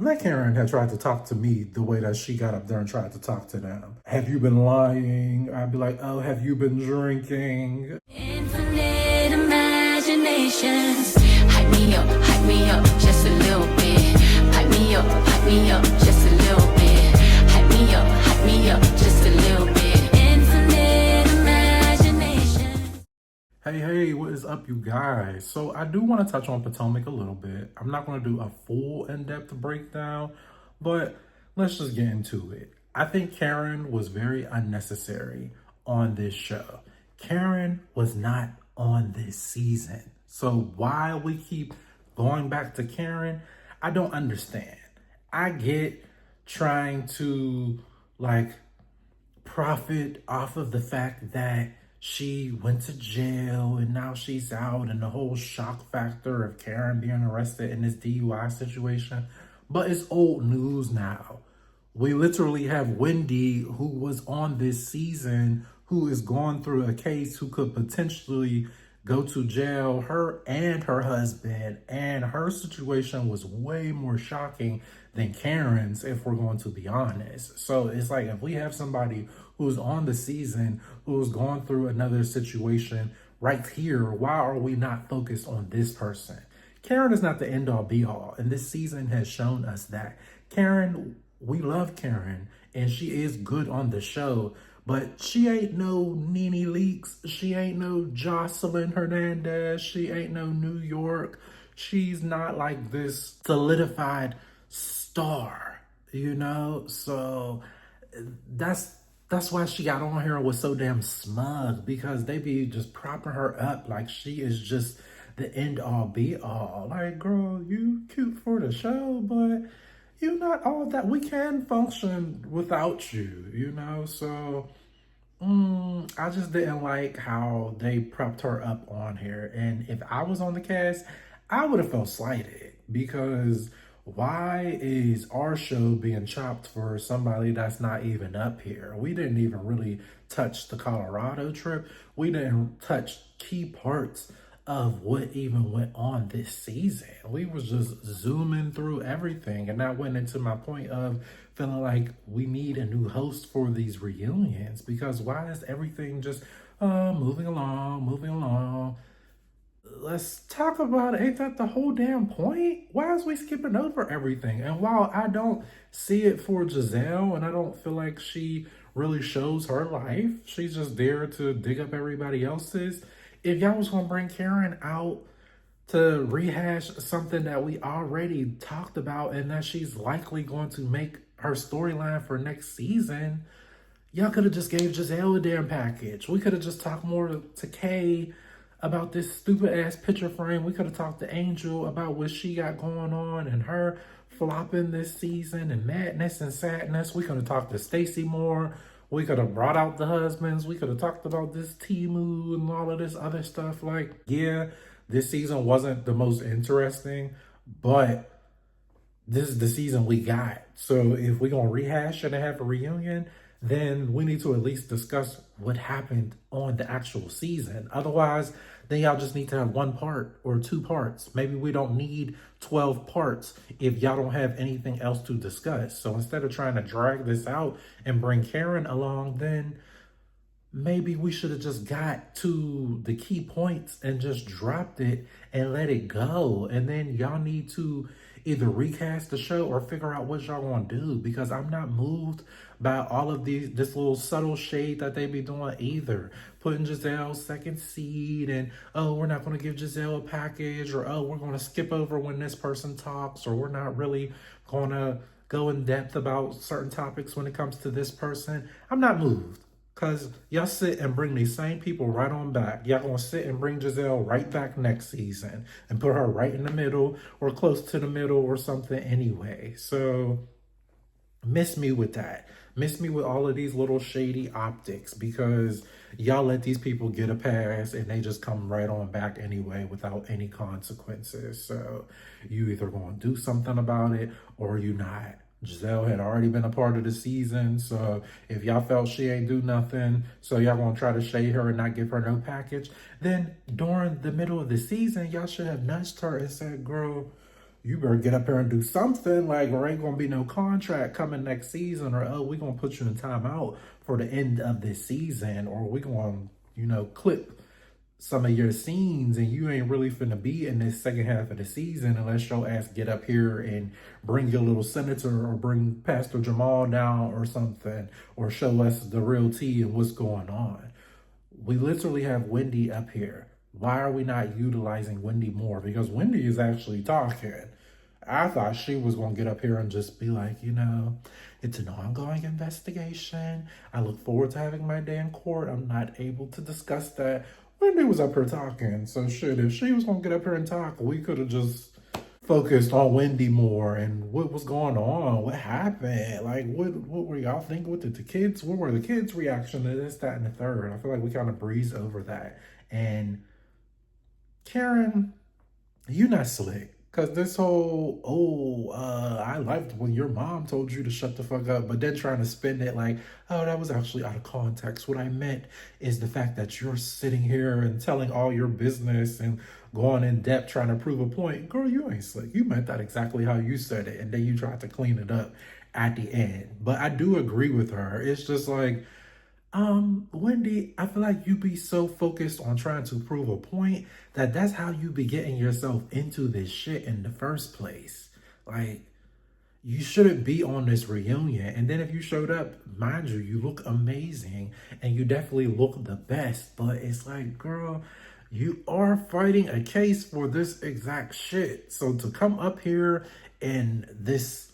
Let Karen had tried to talk to me the way that she got up there and tried to talk to them. Have you been lying? I'd be like, oh, have you been drinking? Infinite imaginations. Hype me up just a little bit. Hype me up just a little bit. Hype me up just a little bit. Infinite imagination. Hey, what is up, you guys? So I do want to touch on Potomac a little bit. I'm not going to do a full in-depth breakdown, but let's just get into it. I think Karen was very unnecessary on this show. Karen was not on this season. So why we keep going back to Karen, I don't understand. I get trying to profit off of the fact that she went to jail and now she's out and the whole shock factor of Karen being arrested in this DUI situation. But it's old news now. We literally have Wendy, who was on this season, who is going through a case who could potentially go to jail, her and her husband, and her situation was way more shocking than Karen's, if we're going to be honest. So it's like, if we have somebody who's on the season, who's gone through another situation right here, why are we not focused on this person? Karen is not the end all be all, and this season has shown us that. Karen, we love Karen, and she is good on the show, but she ain't no Nene Leakes. She ain't no Jocelyn Hernandez. She ain't no New York. She's not like this solidified star, you know? So that's why she got on here and was so damn smug, because they be just propping her up like she is just the end all be all. Like, girl, you cute for the show, but you're not all that. We can function without you, you know? So I just didn't like how they propped her up on here. And if I was on the cast, I would have felt slighted, because why is our show being chopped for somebody that's not even up here? We didn't even really touch the Colorado trip. We didn't touch key parts of what even went on this season. We was just zooming through everything, and that went into my point of feeling like we need a new host for these reunions, because why is everything just moving along? Let's talk about it. Ain't that the whole damn point? Why is we skipping over everything? And while I don't see it for Giselle, and I don't feel like she really shows her life, she's just there to dig up everybody else's. If y'all was gonna bring Karen out to rehash something that we already talked about and that she's likely going to make her storyline for next season, y'all could have just gave Giselle a damn package. We could have just talked more to Kay about this stupid ass picture frame. We could have talked to Angel about what she got going on and her flopping this season and madness and sadness. We could have talked to Stacey more. We could have brought out the husbands. We could have talked about this Timu and all of this other stuff. Like, yeah, this season wasn't the most interesting, but this is the season we got. So if we're going to rehash and have a reunion, then we need to at least discuss what happened on the actual season. Otherwise, then y'all just need to have one part or two parts. Maybe we don't need 12 parts if y'all don't have anything else to discuss. So instead of trying to drag this out and bring Karen along, then maybe we should have just got to the key points and just dropped it and let it go. And then y'all need to either recast the show or figure out what y'all gonna do, because I'm not moved by all of this little subtle shade that they be doing either. Putting Giselle's second seed and, oh, we're not gonna give Giselle a package, or, oh, we're gonna skip over when this person talks, or we're not really gonna go in depth about certain topics when it comes to this person. I'm not moved. Because y'all sit and bring these same people right on back. Y'all gonna sit and bring Giselle right back next season and put her right in the middle or close to the middle or something anyway. So miss me with that. Miss me with all of these little shady optics, because y'all let these people get a pass and they just come right on back anyway without any consequences. So you either gonna do something about it or you not. Giselle had already been a part of the season, so if y'all felt she ain't do nothing, so y'all gonna try to shade her and not give her no package, then during the middle of the season, y'all should have nudged her and said, girl, you better get up here and do something. Like, there ain't gonna be no contract coming next season, or oh, we gonna put you in timeout for the end of this season, or we gonna, clip some of your scenes and you ain't really finna be in this second half of the season unless your ass get up here and bring your little senator or bring Pastor Jamal down or something, or show us the real tea and what's going on. We literally have Wendy up here. Why are we not utilizing Wendy more? Because Wendy is actually talking. I thought she was going to get up here and just be like, it's an ongoing investigation. I look forward to having my day in court. I'm not able to discuss that. Wendy was up here talking. So shit, if she was going to get up here and talk, we could have just focused on Wendy more and what was going on, what happened, like what were y'all thinking? What did the kids, what were the kids' reaction to this, that, and the third? I feel like we kind of breezed over that. And Karen, you not slick. Cause this whole, I liked when your mom told you to shut the fuck up, but then trying to spin it like, oh, that was actually out of context. What I meant is the fact that you're sitting here and telling all your business and going in depth trying to prove a point. Girl, you ain't slick. You meant that exactly how you said it, and then you tried to clean it up at the end. But I do agree with her. It's just like, Wendy, I feel like you be so focused on trying to prove a point that's how you be getting yourself into this shit in the first place. Like, you shouldn't be on this reunion. And then if you showed up, mind you, you look amazing and you definitely look the best. But it's like, girl, you are fighting a case for this exact shit. So to come up here in this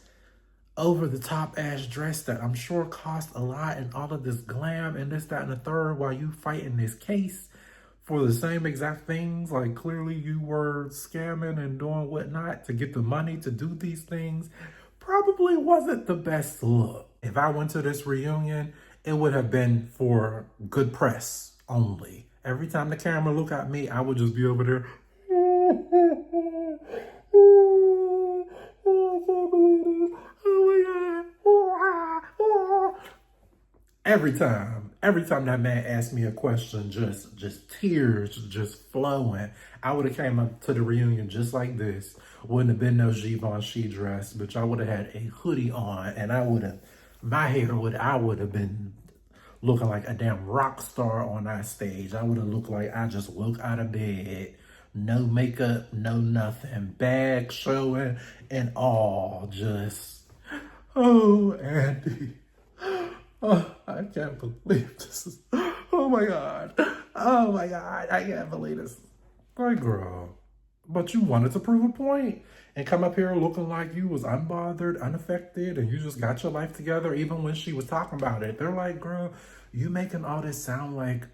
over the top ass dress that I'm sure cost a lot and all of this glam and this, that, and the third while you fighting this case for the same exact things. Like, clearly you were scamming and doing whatnot to get the money to do these things. Probably wasn't the best look. If I went to this reunion, it would have been for good press only. Every time the camera look at me, I would just be over there. I can't believe this. Oh my God. Every time that man asked me a question, just tears just flowing. I would have came up to the reunion just like this. Wouldn't have been no Givenchy dress, but I would have had a hoodie on, and I would have been looking like a damn rock star on that stage. I would have looked like I just woke out of bed. No makeup, no nothing. Bag showing and all. Just, oh, Andy. Oh, I can't believe this is, oh my God. Oh my God, I can't believe this. Like, girl, but you wanted to prove a point and come up here looking like you was unbothered, unaffected, and you just got your life together even when she was talking about it. They're like, girl, you making all this sound like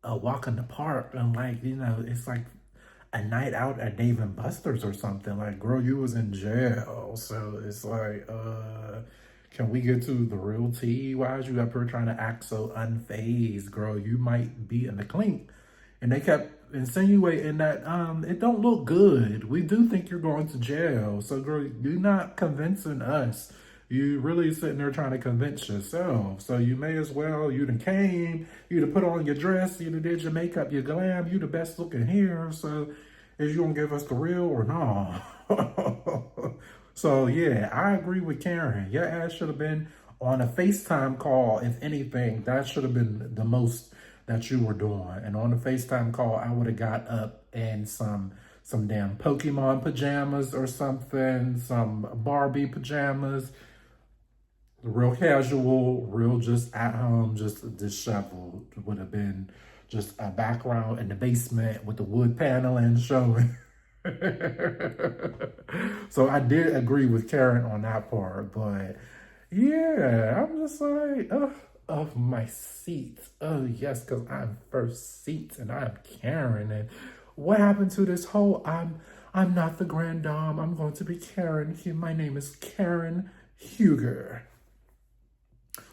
a walk in the park and like, it's like a night out at Dave and Buster's or something. Like, girl, you was in jail. So it's like, can we get to the real tea? Why is you up here trying to act so unfazed, girl? You might be in the clink. And they kept insinuating that it don't look good. We do think you're going to jail. So, girl, you're not convincing us. You really sitting there trying to convince yourself. So you may as well, you done came, you done put on your dress, you done did your makeup, your glam, you the best looking here. So is you gonna give us the real or no? So yeah, I agree with Karen. Your ass should have been on a FaceTime call. If anything, that should have been the most that you were doing. And on the FaceTime call, I would have got up in some damn Pokemon pajamas or something, some Barbie pajamas, real casual, real just at home, just disheveled. Would have been just a background in the basement with the wood paneling showing. So I did agree with Karen on that part, but yeah, I'm just like, of my seat. Oh yes, because I'm first seat and I'm Karen. And what happened to this whole I'm not the grand dame, I'm going to be Karen. My name is Karen Huger.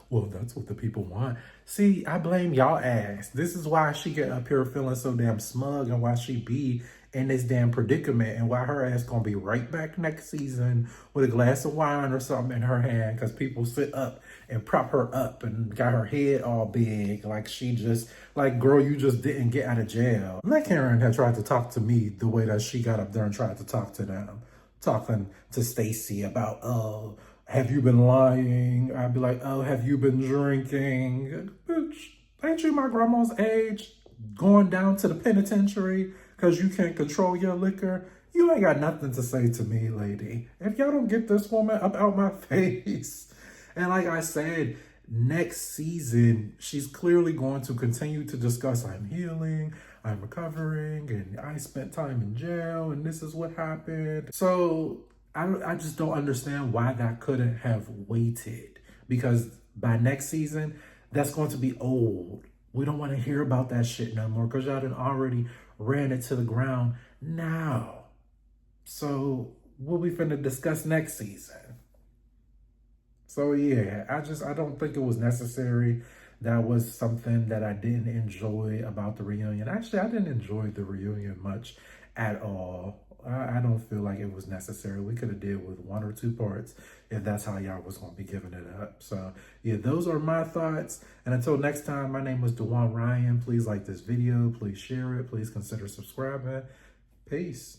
Well, that's what the people want. See, I blame y'all ass. This is why she get up here feeling so damn smug and why she be in this damn predicament and why her ass gonna be right back next season with a glass of wine or something in her hand because people sit up and prop her up and got her head all big like she just, like, girl, you just didn't get out of jail. That Karen had tried to talk to me the way that she got up there and tried to talk to them. talking to Stacy about, oh, have you been lying? I'd be like, oh, have you been drinking? Bitch, ain't you my grandma's age? Going down to the penitentiary because you can't control your liquor? You ain't got nothing to say to me, lady. If y'all don't get this woman up out my face. And like I said, next season, she's clearly going to continue to discuss I'm healing, I'm recovering, and I spent time in jail, and this is what happened. So I just don't understand why that couldn't have waited, because by next season, that's going to be old. We don't want to hear about that shit no more because y'all done already ran it to the ground now. So what we finna discuss next season? So yeah, I don't think it was necessary. That was something that I didn't enjoy about the reunion. Actually, I didn't enjoy the reunion much at all. I don't feel like it was necessary. We could have did with 1 or 2 parts if that's how y'all was going to be giving it up. So yeah, those are my thoughts. And until next time, my name was DeJuan Ryan. Please like this video. Please share it. Please consider subscribing. Peace.